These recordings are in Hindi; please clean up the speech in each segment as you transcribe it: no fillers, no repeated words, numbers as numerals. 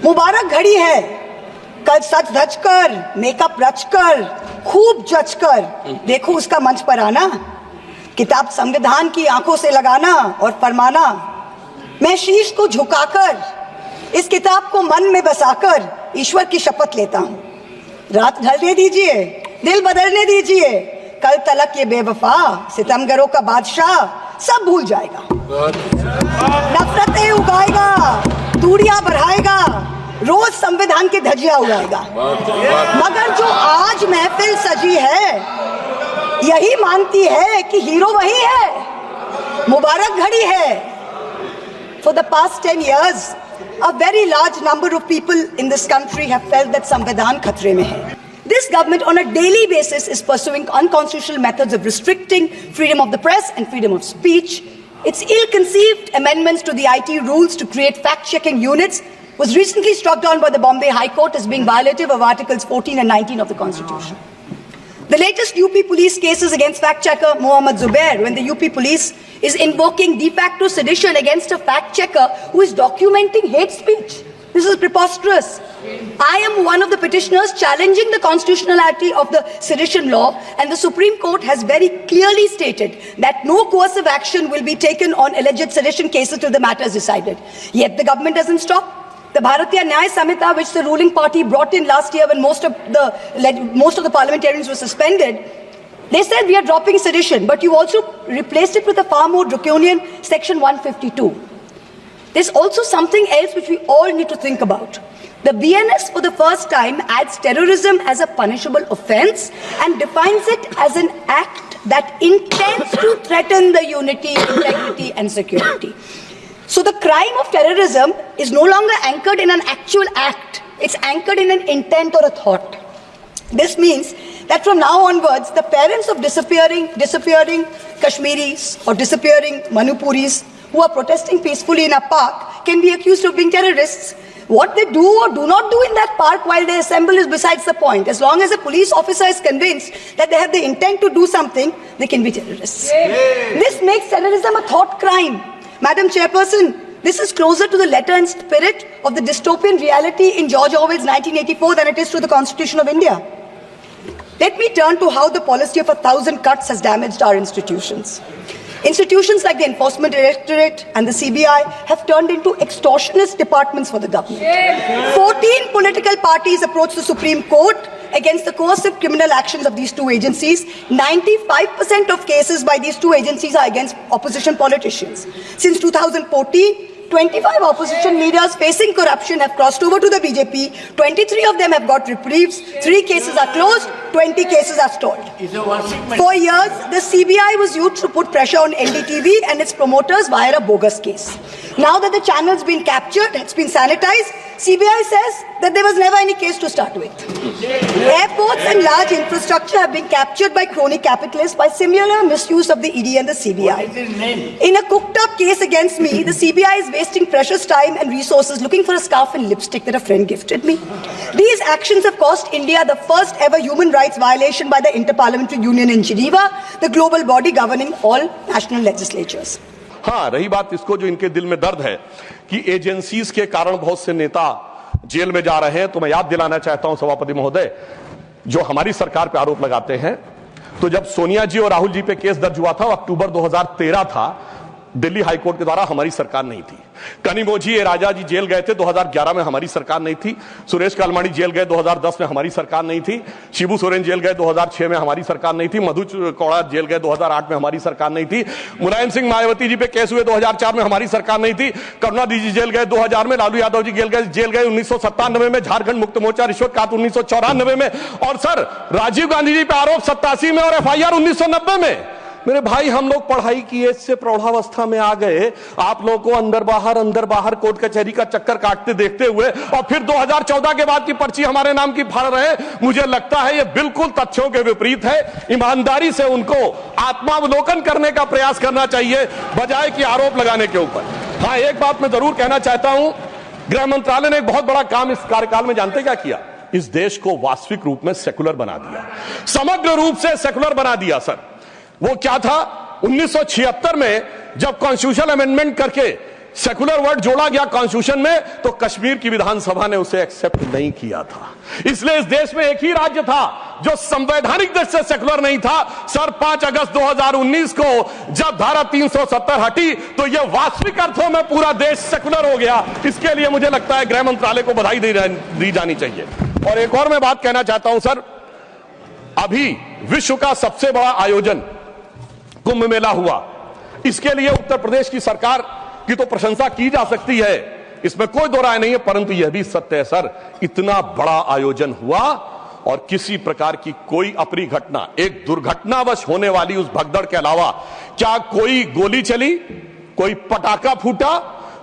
मुबारक घड़ी है, कल सच धज कर, मेकअप रच कर, खूब जच कर देखो उसका मंच पर आना, किताब संविधान की आंखों से लगाना और फरमाना, मैं शीश को झुकाकर इस किताब को मन में बसाकर ईश्वर की शपथ लेता हूं, रात ढलने दीजिए, दिल बदलने दीजिए, कल तलक ये बेवफा सितमगरों का बादशाह सब भूल जाएगा, नफरतें उगाएगा, दूरियां बढ़ाएगा, रोज संविधान की धज्जियां उड़ाएगा। मगर जो आज महफिल सजी है यही मानती है कि हीरो वही है, मुबारक घड़ी है। For the past 10 years, a very large number of people in this country have felt that संविधान खतरे में है. This government on a daily basis is pursuing unconstitutional methods of restricting freedom of the press and freedom of speech. Its ill-conceived amendments to the IT rules to create fact-checking units was recently struck down by the Bombay High Court as being violative of Articles 14 and 19 of the Constitution. The latest UP police cases against fact-checker Mohammad Zubair, when the UP police is invoking de facto sedition against a fact-checker who is documenting hate speech. This is preposterous. I am one of the petitioners challenging the constitutionality of the sedition law, and the Supreme Court has very clearly stated that no coercive action will be taken on alleged sedition cases till the matter is decided. Yet the government doesn't stop. The Bharatiya Nyaya Samhita, which the ruling party brought in last year when most of the parliamentarians were suspended, they said we are dropping sedition, but you also replaced it with a far more draconian Section 152. There's also something else which we all need to think about. The BNS for the first time adds terrorism as a punishable offence and defines it as an act that intends to threaten the unity, integrity and security. So the crime of terrorism is no longer anchored in an actual act. It's anchored in an intent or a thought. This means that from now onwards, the parents of disappearing Kashmiris or disappearing Manipuris who are protesting peacefully in a park can be accused of being terrorists. What they do or do not do in that park while they assemble is besides the point. As long as a police officer is convinced that they have the intent to do something, they can be terrorists. This makes terrorism a thought crime. Madam Chairperson, this is closer to the letter and spirit of the dystopian reality in George Orwell's 1984 than it is to the Constitution of India. Let me turn to how the policy of 1,000 cuts has damaged our institutions. Institutions like the Enforcement Directorate and the CBI have turned into extortionist departments for the government. 14 political parties approached the Supreme Court against the coercive criminal actions of these two agencies. 95% of cases by these two agencies are against opposition politicians. Since 2014, 25 opposition leaders facing corruption have crossed over to the BJP. 23 of them have got reprieves. 3 cases are closed. 20 cases are stalled. For years, the CBI was used to put pressure on NDTV and its promoters via a bogus case. Now that the channel's been captured, it's been sanitized, CBI says that there was never any case to start with. Airports and large infrastructure have been captured by crony capitalists by similar misuse of the ED and the CBI. In a cooked-up case against me, the CBI is wasting precious time and resources looking for a scarf and lipstick that a friend gifted me. These actions have cost India the first ever human rights violation by the Interparliamentary Union in Geneva, the global body governing all national legislatures. हाँ, रही बात इसको जो इनके दिल में दर्द है कि एजेंसीज के कारण बहुत से नेता जेल में जा रहे हैं, तो मैं याद दिलाना चाहता हूं सभापति महोदय, जो हमारी सरकार पे आरोप लगाते हैं, तो जब सोनिया जी और राहुल जी पे केस दर्ज हुआ था, अक्टूबर 2013 था, दिल्ली हाईकोर्ट के द्वारा हमारी सरकार नहीं थी। कनिमोझी राजा जी जेल गए थे 2011 में, हमारी सरकार नहीं थी। सुरेश कालमाड़ी जेल गए 2010 में, हमारी सरकार नहीं थी। शिबू सोरेन जेल गए 2006 में, हमारी सरकार नहीं थी। मधु कौड़ा जेल गए 2008 में, हमारी सरकार नहीं थी। मुलायम सिंह मायावती जी पे केस हुए 2004 में, हमारी सरकार नहीं थी। करुणानिधि जी जेल गए 2000 में, लालू यादव जी जेल गए 1997 में, झारखंड मुक्त मोर्चा रिश्वत काट 1994 में, और सर राजीव गांधी जी पे आरोप 87 में और FIR 1990 में। मेरे भाई, हम लोग पढ़ाई की एज से प्रौढ़ावस्था में आ गए, आप लोगों को अंदर बाहर कोर्ट कचहरी का चक्कर काटते देखते हुए, और फिर 2014 के बाद की पर्ची हमारे नाम की फाड़ रहे हैं। मुझे लगता है ये बिल्कुल तथ्यों के विपरीत है। ईमानदारी से उनको आत्मावलोकन करने का प्रयास करना चाहिए, बजाय कि आरोप लगाने के ऊपर। हाँ, एक बात मैं जरूर कहना चाहता हूं, गृह मंत्रालय ने एक बहुत बड़ा काम इस कार्यकाल में जानते क्या किया? इस देश को वास्तविक रूप में सेकुलर बना दिया, समग्र रूप से सेकुलर बना दिया। सर, वो क्या था? 1976 में जब कॉन्स्टिट्यूशनल अमेंडमेंट करके सेकुलर वर्ड जोड़ा गया कॉन्स्टिट्यूशन में, तो कश्मीर की विधानसभा ने उसे एक्सेप्ट नहीं किया था। इसलिए इस देश में एक ही राज्य था जो संवैधानिक दृष्टि से सेकुलर नहीं था। सर 5 अगस्त 2019 को जब धारा 370 हटी तो यह वास्तविक अर्थों में पूरा देश सेकुलर हो गया। इसके लिए मुझे लगता है गृह मंत्रालय को बधाई दी जानी चाहिए। और एक और मैं बात कहना चाहता हूं सर, अभी विश्व का सबसे बड़ा आयोजन कुंभ मेला हुआ, इसके लिए उत्तर प्रदेश की सरकार की तो प्रशंसा की जा सकती है, इसमें कोई दो राय नहीं है, परंतु यह भी सत्य है सर, इतना बड़ा आयोजन हुआ और किसी प्रकार की कोई अप्रिय घटना, एक दुर्घटनावश होने वाली उस भगदड़ के अलावा क्या कोई गोली चली, कोई पटाखा फूटा,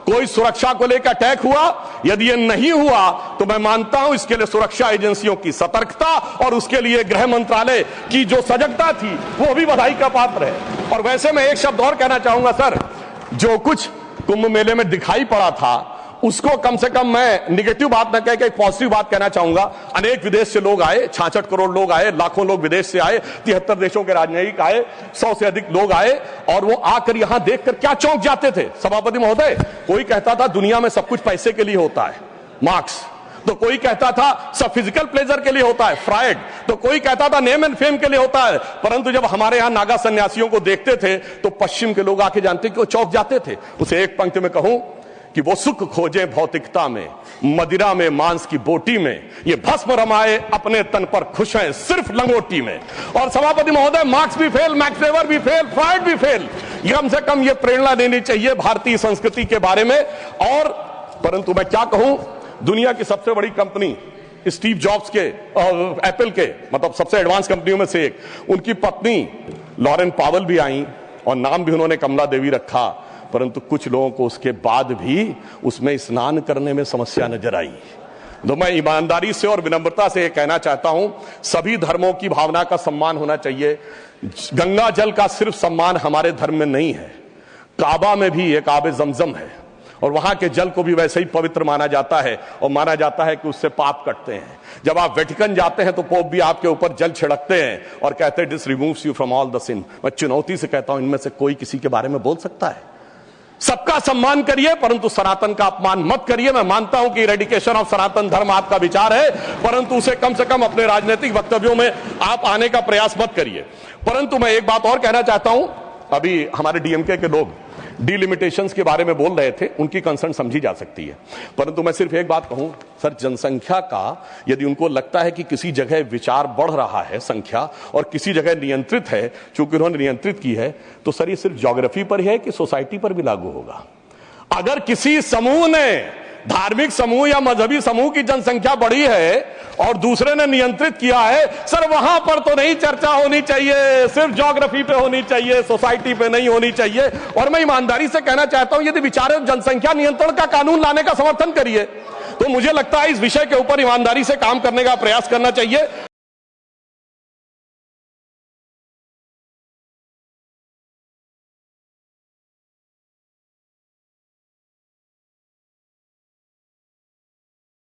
कोई सुरक्षा को लेकर अटैक हुआ? यदि यह नहीं हुआ तो मैं मानता हूं इसके लिए सुरक्षा एजेंसियों की सतर्कता और उसके लिए गृह मंत्रालय की जो सजगता थी वो भी बधाई का पात्र है। और वैसे मैं एक शब्द और कहना चाहूंगा सर, जो कुछ कुंभ मेले में दिखाई पड़ा था उसको कम से कम मैं निगेटिव बात न कह के एक पॉजिटिव बात कहना चाहूंगा। अनेक विदेश से लोग आए, 66 करोड़ लोग आए, लाखों लोग विदेश से आए, 73 देशों के राजनयिक आए, 100 से अधिक लोग आए और वो आकर यहां देखकर क्या चौंक जाते थे। सभापति महोदय, कोई कहता था दुनिया में सब कुछ पैसे के लिए होता है, मार्क्स, तो कोई कहता था सब फिजिकल प्लेजर के लिए होता है, फ्रायड, तो कोई कहता था नेम एंड फेम के लिए होता है। परंतु जब हमारे यहां नागा सन्यासियों को देखते थे तो पश्चिम के लोग आके जानते कि वो चौंक जाते थे। उसे एक पंक्ति में कहूं कि वो सुख खोजे भौतिकता में, मदिरा में मांस की बोटी में, ये भस्म रमाए अपने तन पर खुश हैं सिर्फ लंगोटी में। और सभापति महोदय, मार्क्स भी फेल, मैक्स वेबर भी फेल, फ्रायड भी फेल, कम से कम ये प्रेरणा देनी चाहिए भारतीय संस्कृति के बारे में। और परंतु मैं क्या कहूं, दुनिया की सबसे बड़ी कंपनी स्टीव जॉब्स के एप्पल के, मतलब सबसे एडवांस कंपनियों में से एक, उनकी पत्नी लॉरेन पावेल भी आई और नाम भी उन्होंने कमला देवी रखा, परंतु कुछ लोगों को उसके बाद भी उसमें स्नान करने में समस्या नजर आई। तो मैं ईमानदारी से और विनम्रता से कहना चाहता हूं, सभी धर्मों की भावना का सम्मान होना चाहिए। गंगा जल का सिर्फ सम्मान हमारे धर्म में नहीं है, काबा में भी एक आबे जमजम है और वहां के जल को भी वैसे ही पवित्र माना जाता है और माना जाता है कि उससे पाप कटते हैं। जब आप वेटिकन जाते हैं तो पोप भी आपके ऊपर जल छिड़कते हैं और कहते हैं this removes you from all the sin. मैं चुनौती से कहता हूं, इनमें से कोई किसी के बारे में बोल सकता है? सबका सम्मान करिए परंतु सनातन का अपमान मत करिए। मैं मानता हूं कि रेडिकेशन ऑफ सनातन धर्म आपका विचार है, परंतु उसे कम से कम अपने राजनीतिक वक्तव्यों में आप आने का प्रयास मत करिए। परंतु मैं एक बात और कहना चाहता हूं, अभी हमारे डीएमके के लोग डिलिमिटेशंस के बारे में बोल रहे थे, उनकी कंसर्न समझी जा सकती है, परंतु मैं सिर्फ एक बात कहूं सर, जनसंख्या का यदि उनको लगता है कि किसी जगह विचार बढ़ रहा है संख्या और किसी जगह नियंत्रित है, चूंकि उन्होंने नियंत्रित की है, तो सर ये सिर्फ ज्योग्राफी पर है कि सोसाइटी पर भी लागू होगा। अगर किसी समूह ने, धार्मिक समूह या मजहबी समूह की जनसंख्या बढ़ी है और दूसरे ने नियंत्रित किया है, सर वहां पर तो नहीं चर्चा होनी चाहिए, सिर्फ ज्योग्राफी पे होनी चाहिए, सोसाइटी पे नहीं होनी चाहिए। और मैं ईमानदारी से कहना चाहता हूं, यदि विचार जनसंख्या नियंत्रण का कानून लाने का समर्थन करिए तो मुझे लगता है इस विषय के ऊपर ईमानदारी से काम करने का प्रयास करना चाहिए।